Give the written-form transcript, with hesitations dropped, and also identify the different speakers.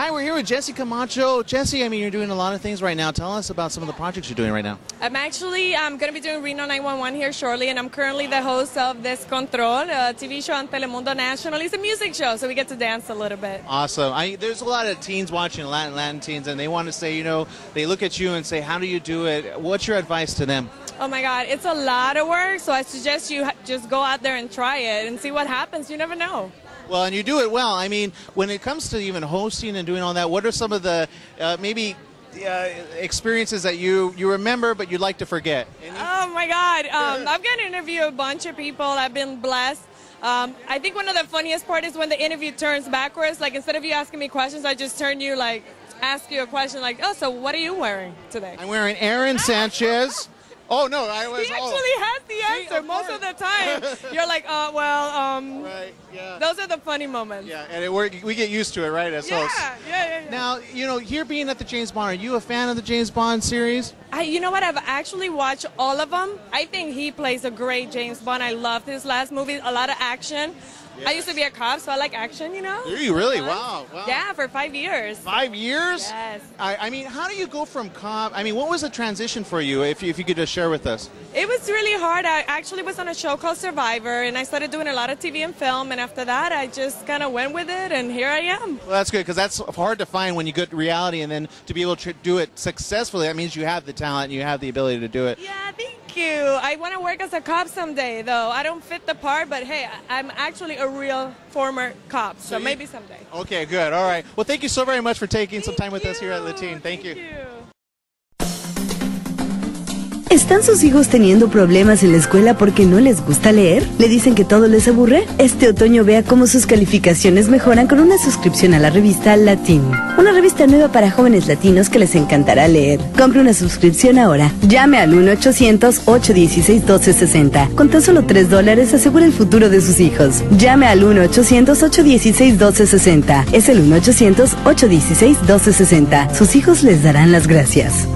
Speaker 1: Hi, we're here with Jessie Camacho. Jessie, I mean, you're doing a lot of things right now. Tell us about some of the projects you're doing right now.
Speaker 2: I'm going to be doing Reno 911 here shortly, and I'm currently the host of Descontrol, a TV show on Telemundo National. It's a music show, so we get to dance a little bit.
Speaker 1: Awesome. There's a lot of teens watching, Latin teens, and they want to say, they look at you and say, how do you do it? What's your advice to them?
Speaker 2: Oh my God, it's a lot of work, so I suggest you just go out there and try it and see what happens. You never know.
Speaker 1: Well, and you do it well. I mean, when it comes to even hosting and doing all that, what are some of the experiences that you remember but you'd like to forget?
Speaker 2: Oh my God, I've got to interview a bunch of people. I've been blessed. I think one of the funniest part is when the interview turns backwards. Like, instead of you asking me questions, I just turn you, ask you a question like, oh, so what are you wearing today?
Speaker 1: I'm wearing Aaron Sanchez. Oh, no, I was...
Speaker 2: He actually has the answer most of the time. You're like,
Speaker 1: right, yeah.
Speaker 2: Those are the funny moments.
Speaker 1: Yeah, and we get used to it, right, as hosts?
Speaker 2: Yeah.
Speaker 1: Now, here being at the James Bond, are you a fan of the James Bond series?
Speaker 2: You know what? I've actually watched all of them. I think he plays a great James Bond. I loved his last movie, a lot of action. Yes. I used to be a cop, so I like action,
Speaker 1: Do you really? Wow.
Speaker 2: Yeah, for 5 years.
Speaker 1: 5 years?
Speaker 2: Yes.
Speaker 1: I mean, how do you go from cop? I mean, what was the transition for you, if you could just share with us?
Speaker 2: It was really hard. I actually was on a show called Survivor, and I started doing a lot of TV and film, and after that, I just kind of went with it, and here I am.
Speaker 1: Well, that's good, because that's hard to find when you get reality, and then to be able to do it successfully, that means you have the talent, and you have the ability to do it.
Speaker 2: Yeah, thank you. I want to work as a cop someday, though. I don't fit the part, but hey, I'm actually a real former cop, so maybe someday.
Speaker 1: Okay, good. All right. Well, thank you so very much for taking some time with us here at Latin. Thank you.
Speaker 3: ¿Están sus hijos teniendo problemas en la escuela porque no les gusta leer? ¿Le dicen que todo les aburre? Este otoño vea cómo sus calificaciones mejoran con una suscripción a la revista Latin. Una revista nueva para jóvenes latinos que les encantará leer. Compre una suscripción ahora. Llame al 1-800-816-1260. Con tan solo $3 asegura el futuro de sus hijos. Llame al 1-800-816-1260. Es el 1-800-816-1260. Sus hijos les darán las gracias.